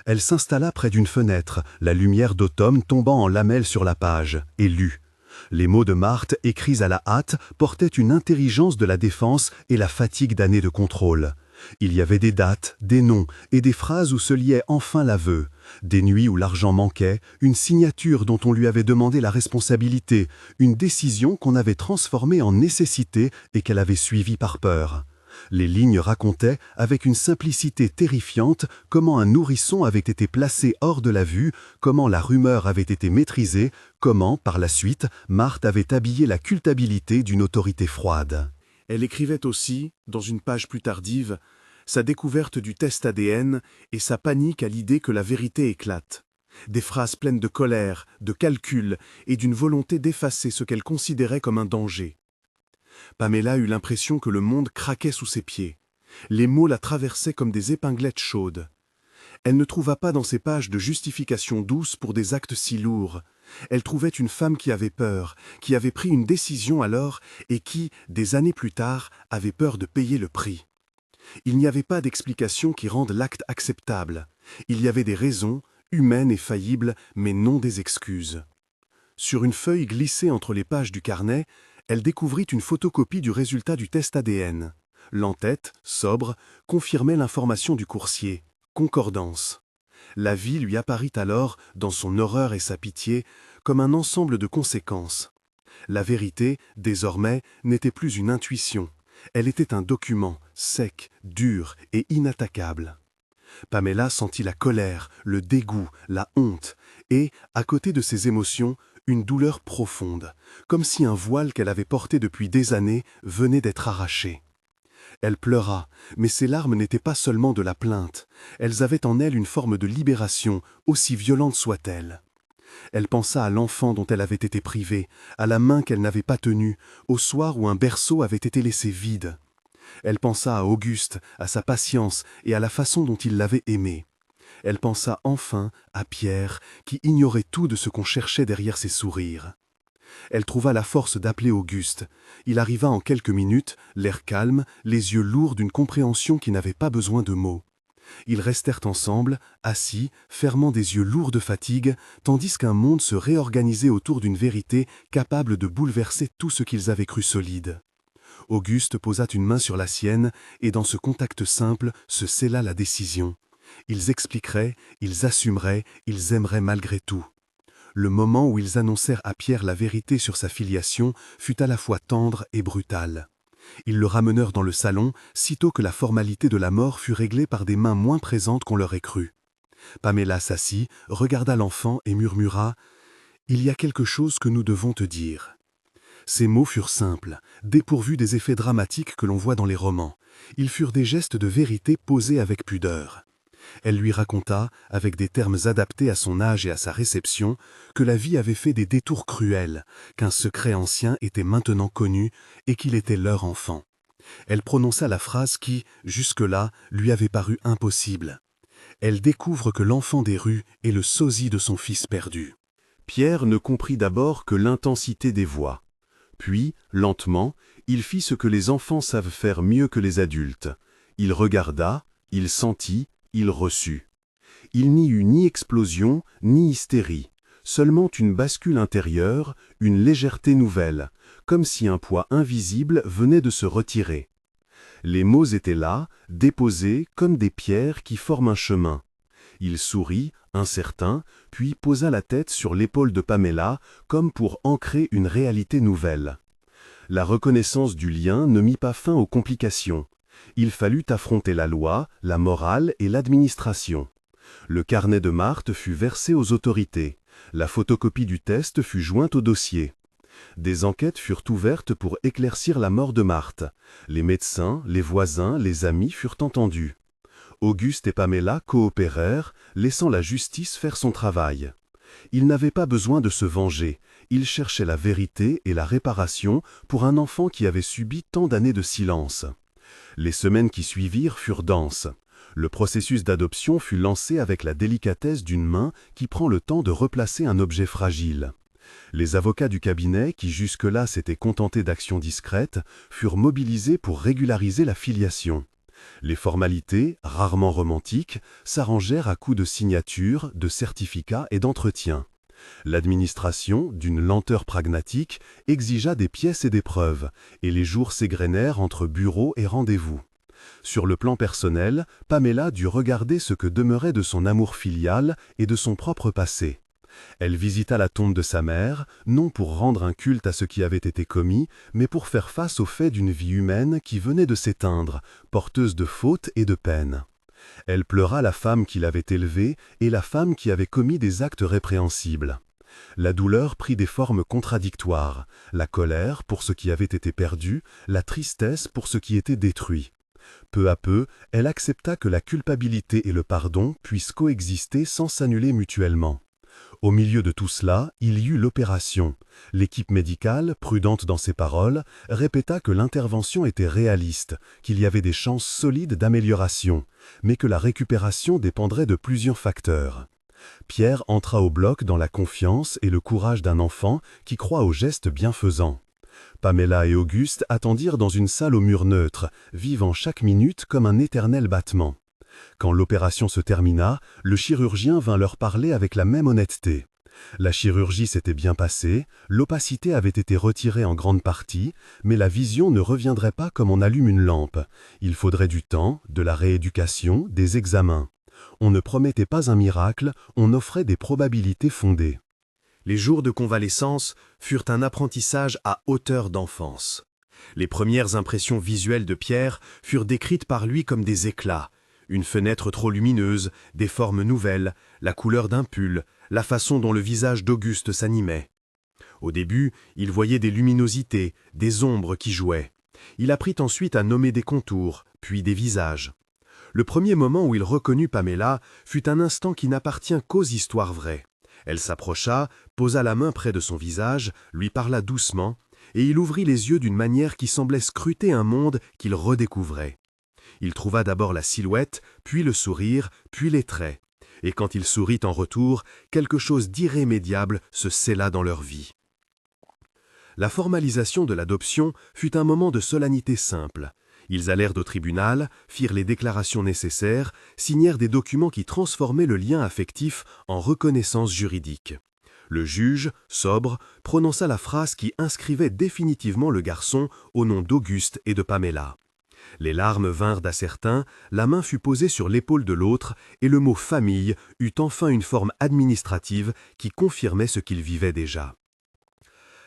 Elle s'installa près d'une fenêtre, la lumière d'automne tombant en lamelles sur la page, et lut. Les mots de Marthe, écrits à la hâte, portaient une intelligence de la défense et la fatigue d'années de contrôle. Il y avait des dates, des noms et des phrases où se liait enfin l'aveu, des nuits où l'argent manquait, une signature dont on lui avait demandé la responsabilité, une décision qu'on avait transformée en nécessité et qu'elle avait suivie par peur. Les lignes racontaient, avec une simplicité terrifiante, comment un nourrisson avait été placé hors de la vue, comment la rumeur avait été maîtrisée, comment, par la suite, Marthe avait habillé la culpabilité d'une autorité froide. Elle écrivait aussi, dans une page plus tardive, sa découverte du test ADN et sa panique à l'idée que la vérité éclate. Des phrases pleines de colère, de calcul et d'une volonté d'effacer ce qu'elle considérait comme un danger. Pamela eut l'impression que le monde craquait sous ses pieds. Les mots la traversaient comme des épinglettes chaudes. Elle ne trouva pas dans ces pages de justification douce pour des actes si lourds. Elle trouvait une femme qui avait peur, qui avait pris une décision alors et qui, des années plus tard, avait peur de payer le prix. Il n'y avait pas d'explication qui rende l'acte acceptable. Il y avait des raisons, humaines et faillibles, mais non des excuses. Sur une feuille glissée entre les pages du carnet, elle découvrit une photocopie du résultat du test ADN. L'en-tête, sobre, confirmait l'information du coursier. Concordance. La vie lui apparut alors, dans son horreur et sa pitié, comme un ensemble de conséquences. La vérité, désormais, n'était plus une intuition. Elle était un document, sec, dur et inattaquable. Pamela sentit la colère, le dégoût, la honte et, à côté de ses émotions, une douleur profonde, comme si un voile qu'elle avait porté depuis des années venait d'être arraché. Elle pleura, mais ses larmes n'étaient pas seulement de la plainte, elles avaient en elles une forme de libération, aussi violente soit-elle. Elle pensa à l'enfant dont elle avait été privée, à la main qu'elle n'avait pas tenue, au soir où un berceau avait été laissé vide. Elle pensa à Auguste, à sa patience et à la façon dont il l'avait aimée. Elle pensa enfin à Pierre, qui ignorait tout de ce qu'on cherchait derrière ses sourires. Elle trouva la force d'appeler Auguste. Il arriva en quelques minutes, l'air calme, les yeux lourds d'une compréhension qui n'avait pas besoin de mots. Ils restèrent ensemble, assis, fermant des yeux lourds de fatigue, tandis qu'un monde se réorganisait autour d'une vérité capable de bouleverser tout ce qu'ils avaient cru solide. Auguste posa une main sur la sienne, et dans ce contact simple se scella la décision. Ils expliqueraient, ils assumeraient, ils aimeraient malgré tout. Le moment où ils annoncèrent à Pierre la vérité sur sa filiation fut à la fois tendre et brutal. Ils le ramenèrent dans le salon, sitôt que la formalité de la mort fut réglée par des mains moins présentes qu'on l'aurait cru. Pamela s'assit, regarda l'enfant et murmura « Il y a quelque chose que nous devons te dire ». Ces mots furent simples, dépourvus des effets dramatiques que l'on voit dans les romans. Ils furent des gestes de vérité posés avec pudeur. Elle lui raconta, avec des termes adaptés à son âge et à sa réception, que la vie avait fait des détours cruels, qu'un secret ancien était maintenant connu et qu'il était leur enfant. Elle prononça la phrase qui, jusque-là, lui avait paru impossible. Elle découvre que l'enfant des rues est le sosie de son fils perdu. Pierre ne comprit d'abord que l'intensité des voix. Puis, lentement, il fit ce que les enfants savent faire mieux que les adultes. Il regarda, il sentit, il reçut. Il n'y eut ni explosion, ni hystérie, seulement une bascule intérieure, une légèreté nouvelle, comme si un poids invisible venait de se retirer. Les mots étaient là, déposés comme des pierres qui forment un chemin. Il sourit, incertain, puis posa la tête sur l'épaule de Pamela, comme pour ancrer une réalité nouvelle. La reconnaissance du lien ne mit pas fin aux complications. Il fallut affronter la loi, la morale et l'administration. Le carnet de Marthe fut versé aux autorités. La photocopie du test fut jointe au dossier. Des enquêtes furent ouvertes pour éclaircir la mort de Marthe. Les médecins, les voisins, les amis furent entendus. Auguste et Pamela coopérèrent, laissant la justice faire son travail. Ils n'avaient pas besoin de se venger, ils cherchaient la vérité et la réparation pour un enfant qui avait subi tant d'années de silence. Les semaines qui suivirent furent denses. Le processus d'adoption fut lancé avec la délicatesse d'une main qui prend le temps de replacer un objet fragile. Les avocats du cabinet, qui jusque-là s'étaient contentés d'actions discrètes, furent mobilisés pour régulariser la filiation. Les formalités, rarement romantiques, s'arrangèrent à coups de signatures, de certificats et d'entretiens. L'administration, d'une lenteur pragmatique, exigea des pièces et des preuves, et les jours s'égrenèrent entre bureaux et rendez-vous. Sur le plan personnel, Pamela dut regarder ce que demeurait de son amour filial et de son propre passé. Elle visita la tombe de sa mère, non pour rendre un culte à ce qui avait été commis, mais pour faire face au fait d'une vie humaine qui venait de s'éteindre, porteuse de fautes et de peines. Elle pleura la femme qui l'avait élevée et la femme qui avait commis des actes répréhensibles. La douleur prit des formes contradictoires, la colère pour ce qui avait été perdu, la tristesse pour ce qui était détruit. Peu à peu, elle accepta que la culpabilité et le pardon puissent coexister sans s'annuler mutuellement. Au milieu de tout cela, il y eut l'opération. L'équipe médicale, prudente dans ses paroles, répéta que l'intervention était réaliste, qu'il y avait des chances solides d'amélioration, mais que la récupération dépendrait de plusieurs facteurs. Pierre entra au bloc dans la confiance et le courage d'un enfant qui croit aux gestes bienfaisants. Pamela et Auguste attendirent dans une salle aux murs neutres, vivant chaque minute comme un éternel battement. Quand l'opération se termina, le chirurgien vint leur parler avec la même honnêteté. La chirurgie s'était bien passée, l'opacité avait été retirée en grande partie, mais la vision ne reviendrait pas comme on allume une lampe. Il faudrait du temps, de la rééducation, des examens. On ne promettait pas un miracle, on offrait des probabilités fondées. Les jours de convalescence furent un apprentissage à hauteur d'enfance. Les premières impressions visuelles de Pierre furent décrites par lui comme des éclats. Une fenêtre trop lumineuse, des formes nouvelles, la couleur d'un pull, la façon dont le visage d'Auguste s'animait. Au début, il voyait des luminosités, des ombres qui jouaient. Il apprit ensuite à nommer des contours, puis des visages. Le premier moment où il reconnut Pamela fut un instant qui n'appartient qu'aux histoires vraies. Elle s'approcha, posa la main près de son visage, lui parla doucement, et il ouvrit les yeux d'une manière qui semblait scruter un monde qu'il redécouvrait. Il trouva d'abord la silhouette, puis le sourire, puis les traits. Et quand il sourit en retour, quelque chose d'irrémédiable se scella dans leur vie. La formalisation de l'adoption fut un moment de solennité simple. Ils allèrent au tribunal, firent les déclarations nécessaires, signèrent des documents qui transformaient le lien affectif en reconnaissance juridique. Le juge, sobre, prononça la phrase qui inscrivait définitivement le garçon au nom d'Auguste et de Pamela. Les larmes vinrent à certains, la main fut posée sur l'épaule de l'autre, et le mot « famille » eut enfin une forme administrative qui confirmait ce qu'ils vivaient déjà.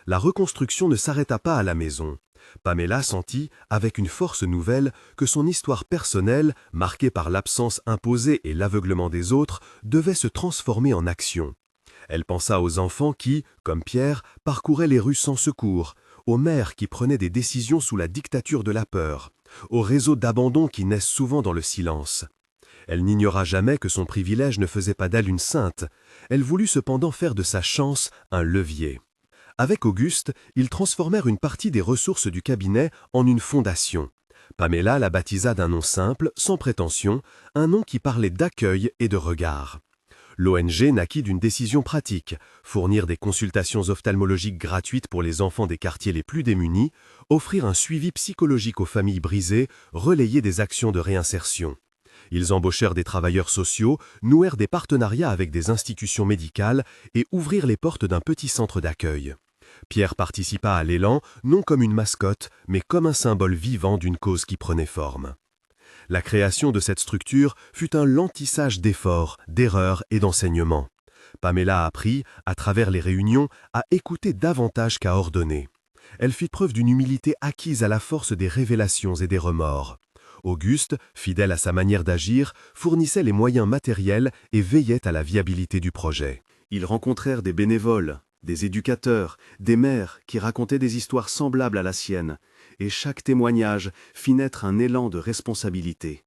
La reconstruction ne s'arrêta pas à la maison. Pamela sentit, avec une force nouvelle, que son histoire personnelle, marquée par l'absence imposée et l'aveuglement des autres, devait se transformer en action. Elle pensa aux enfants qui, comme Pierre, parcouraient les rues sans secours, aux mères qui prenaient des décisions sous la dictature de la peur, aux réseaux d'abandon qui naissent souvent dans le silence. Elle n'ignora jamais que son privilège ne faisait pas d'elle une sainte. Elle voulut cependant faire de sa chance un levier. Avec Auguste, ils transformèrent une partie des ressources du cabinet en une fondation. Pamela la baptisa d'un nom simple, sans prétention, un nom qui parlait d'accueil et de regard. L'ONG naquit d'une décision pratique, fournir des consultations ophtalmologiques gratuites pour les enfants des quartiers les plus démunis, offrir un suivi psychologique aux familles brisées, relayer des actions de réinsertion. Ils embauchèrent des travailleurs sociaux, nouèrent des partenariats avec des institutions médicales et ouvrirent les portes d'un petit centre d'accueil. Pierre participa à l'élan, non comme une mascotte, mais comme un symbole vivant d'une cause qui prenait forme. La création de cette structure fut un lent tissage d'efforts, d'erreurs et d'enseignements. Pamela apprit, à travers les réunions, à écouter davantage qu'à ordonner. Elle fit preuve d'une humilité acquise à la force des révélations et des remords. Auguste, fidèle à sa manière d'agir, fournissait les moyens matériels et veillait à la viabilité du projet. Ils rencontrèrent des bénévoles, Des éducateurs, des mères qui racontaient des histoires semblables à la sienne, et chaque témoignage fit naître un élan de responsabilité.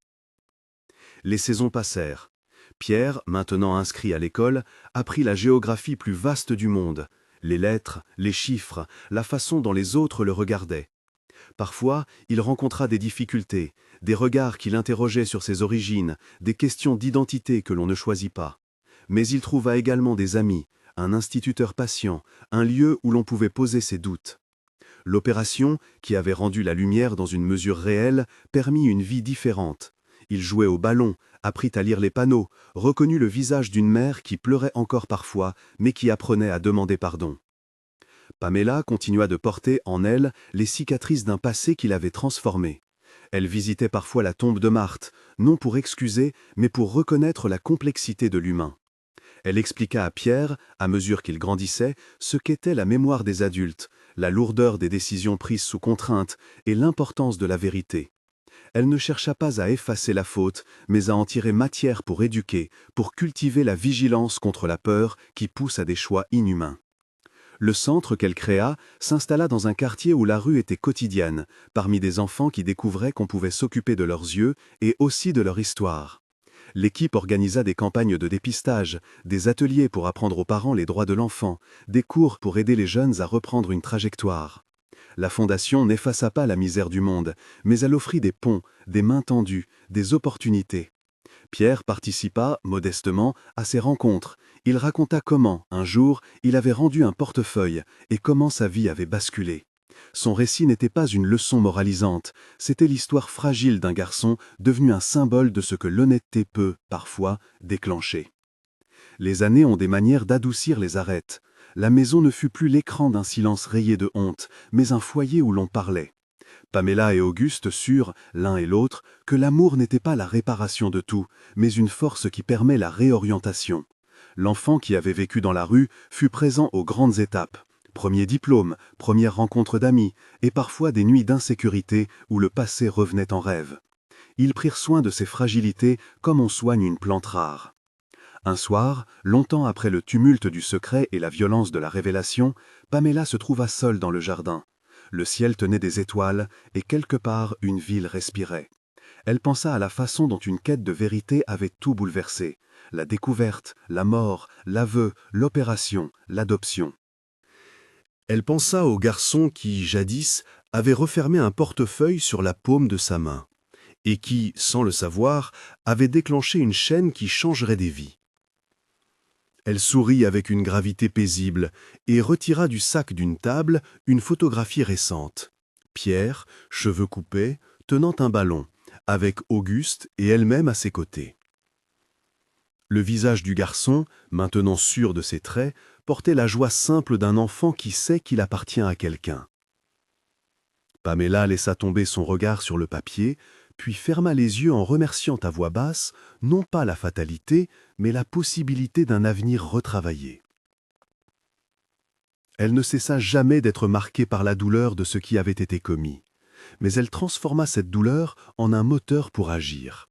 Les saisons passèrent. Pierre, maintenant inscrit à l'école, apprit la géographie plus vaste du monde, les lettres, les chiffres, la façon dont les autres le regardaient. Parfois, il rencontra des difficultés, des regards qui l'interrogeaient sur ses origines, des questions d'identité que l'on ne choisit pas. Mais il trouva également des amis, un instituteur patient, un lieu où l'on pouvait poser ses doutes. L'opération, qui avait rendu la lumière dans une mesure réelle, permit une vie différente. Il jouait au ballon, apprit à lire les panneaux, reconnut le visage d'une mère qui pleurait encore parfois, mais qui apprenait à demander pardon. Pamela continua de porter en elle les cicatrices d'un passé qui l'avait transformée. Elle visitait parfois la tombe de Marthe, non pour excuser, mais pour reconnaître la complexité de l'humain. Elle expliqua à Pierre, à mesure qu'il grandissait, ce qu'était la mémoire des adultes, la lourdeur des décisions prises sous contrainte et l'importance de la vérité. Elle ne chercha pas à effacer la faute, mais à en tirer matière pour éduquer, pour cultiver la vigilance contre la peur qui pousse à des choix inhumains. Le centre qu'elle créa s'installa dans un quartier où la rue était quotidienne, parmi des enfants qui découvraient qu'on pouvait s'occuper de leurs yeux et aussi de leur histoire. L'équipe organisa des campagnes de dépistage, des ateliers pour apprendre aux parents les droits de l'enfant, des cours pour aider les jeunes à reprendre une trajectoire. La fondation n'effaça pas la misère du monde, mais elle offrit des ponts, des mains tendues, des opportunités. Pierre participa, modestement, à ces rencontres. Il raconta comment, un jour, il avait rendu un portefeuille et comment sa vie avait basculé. Son récit n'était pas une leçon moralisante, c'était l'histoire fragile d'un garçon devenu un symbole de ce que l'honnêteté peut, parfois, déclencher. Les années ont des manières d'adoucir les arêtes. La maison ne fut plus l'écran d'un silence rayé de honte, mais un foyer où l'on parlait. Pamela et Auguste surent, l'un et l'autre, que l'amour n'était pas la réparation de tout, mais une force qui permet la réorientation. L'enfant qui avait vécu dans la rue fut présent aux grandes étapes. Premier diplôme, première rencontre d'amis, et parfois des nuits d'insécurité où le passé revenait en rêve. Ils prirent soin de ses fragilités comme on soigne une plante rare. Un soir, longtemps après le tumulte du secret et la violence de la révélation, Pamela se trouva seule dans le jardin. Le ciel tenait des étoiles, et quelque part une ville respirait. Elle pensa à la façon dont une quête de vérité avait tout bouleversé. La découverte, la mort, l'aveu, l'opération, l'adoption. Elle pensa au garçon qui, jadis, avait refermé un portefeuille sur la paume de sa main, et qui, sans le savoir, avait déclenché une chaîne qui changerait des vies. Elle sourit avec une gravité paisible et retira du sac d'une table une photographie récente. Pierre, cheveux coupés, tenant un ballon, avec Auguste et elle-même à ses côtés. Le visage du garçon, maintenant sûr de ses traits, portait la joie simple d'un enfant qui sait qu'il appartient à quelqu'un. Pamela laissa tomber son regard sur le papier, puis ferma les yeux en remerciant à voix basse, non pas la fatalité, mais la possibilité d'un avenir retravaillé. Elle ne cessa jamais d'être marquée par la douleur de ce qui avait été commis, mais elle transforma cette douleur en un moteur pour agir.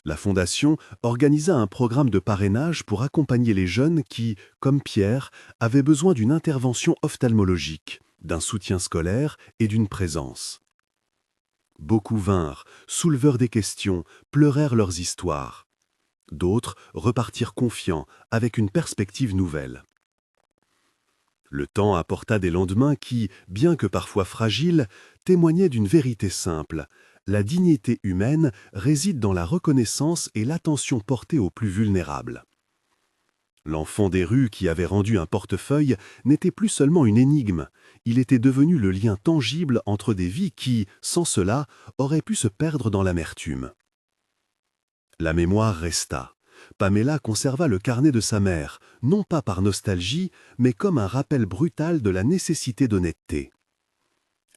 La Fondation organisa un programme de parrainage pour accompagner les jeunes qui, comme Pierre, avaient besoin d'une intervention ophtalmologique, d'un soutien scolaire et d'une présence. Beaucoup vinrent, soulevèrent des questions, pleurèrent leurs histoires. D'autres repartirent confiants, avec une perspective nouvelle. Le temps apporta des lendemains qui, bien que parfois fragiles, témoignaient d'une vérité simple. La dignité humaine réside dans la reconnaissance et l'attention portée aux plus vulnérables. L'enfant des rues qui avait rendu un portefeuille n'était plus seulement une énigme, il était devenu le lien tangible entre des vies qui, sans cela, auraient pu se perdre dans l'amertume. La mémoire resta. Pamela conserva le carnet de sa mère, non pas par nostalgie, mais comme un rappel brutal de la nécessité d'honnêteté.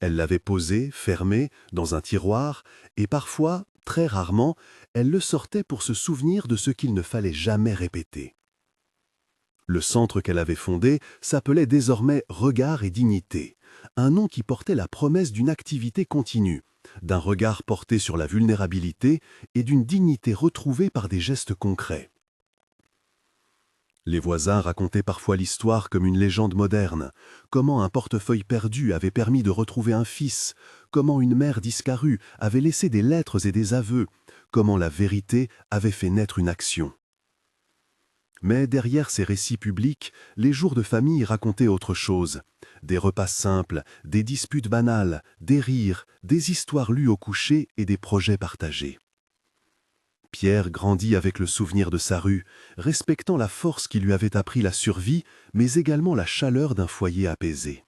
Elle l'avait posé, fermé, dans un tiroir, et parfois, très rarement, elle le sortait pour se souvenir de ce qu'il ne fallait jamais répéter. Le centre qu'elle avait fondé s'appelait désormais Regard et Dignité, un nom qui portait la promesse d'une activité continue, d'un regard porté sur la vulnérabilité et d'une dignité retrouvée par des gestes concrets. Les voisins racontaient parfois l'histoire comme une légende moderne, comment un portefeuille perdu avait permis de retrouver un fils, comment une mère disparue avait laissé des lettres et des aveux, comment la vérité avait fait naître une action. Mais derrière ces récits publics, les jours de famille racontaient autre chose. Des repas simples, des disputes banales, des rires, des histoires lues au coucher et des projets partagés. Pierre grandit avec le souvenir de sa rue, respectant la force qui lui avait appris la survie, mais également la chaleur d'un foyer apaisé.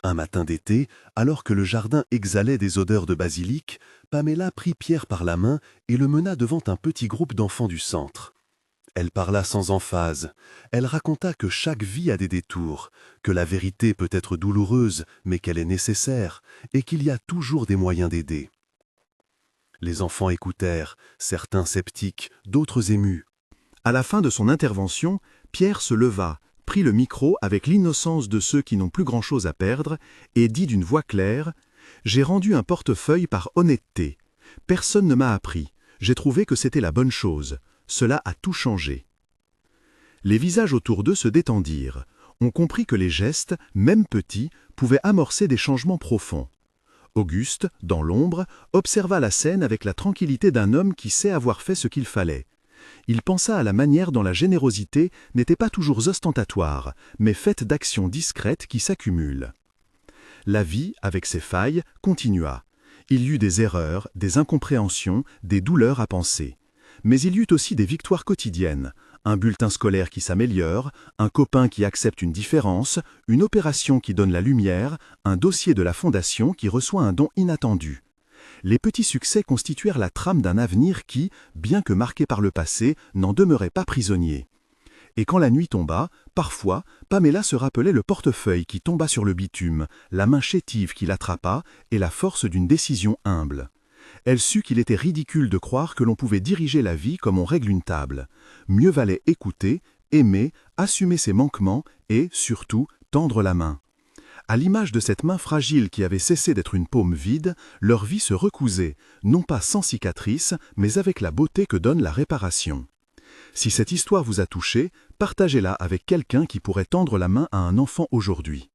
Un matin d'été, alors que le jardin exhalait des odeurs de basilic, Pamela prit Pierre par la main et le mena devant un petit groupe d'enfants du centre. Elle parla sans emphase. Elle raconta que chaque vie a des détours, que la vérité peut être douloureuse, mais qu'elle est nécessaire, et qu'il y a toujours des moyens d'aider. Les enfants écoutèrent, certains sceptiques, d'autres émus. À la fin de son intervention, Pierre se leva, prit le micro avec l'innocence de ceux qui n'ont plus grand-chose à perdre et dit d'une voix claire « J'ai rendu un portefeuille par honnêteté. Personne ne m'a appris. J'ai trouvé que c'était la bonne chose. Cela a tout changé. » Les visages autour d'eux se détendirent. On comprit que les gestes, même petits, pouvaient amorcer des changements profonds. Auguste, dans l'ombre, observa la scène avec la tranquillité d'un homme qui sait avoir fait ce qu'il fallait. Il pensa à la manière dont la générosité n'était pas toujours ostentatoire, mais faite d'actions discrètes qui s'accumulent. La vie, avec ses failles, continua. Il y eut des erreurs, des incompréhensions, des douleurs à penser. Mais il y eut aussi des victoires quotidiennes. Un bulletin scolaire qui s'améliore, un copain qui accepte une différence, une opération qui donne la lumière, un dossier de la fondation qui reçoit un don inattendu. Les petits succès constituèrent la trame d'un avenir qui, bien que marqué par le passé, n'en demeurait pas prisonnier. Et quand la nuit tomba, parfois, Pamela se rappelait le portefeuille qui tomba sur le bitume, la main chétive qui l'attrapa et la force d'une décision humble. Elle sut qu'il était ridicule de croire que l'on pouvait diriger la vie comme on règle une table. Mieux valait écouter, aimer, assumer ses manquements et, surtout, tendre la main. À l'image de cette main fragile qui avait cessé d'être une paume vide, leur vie se recousait, non pas sans cicatrices, mais avec la beauté que donne la réparation. Si cette histoire vous a touché, partagez-la avec quelqu'un qui pourrait tendre la main à un enfant aujourd'hui.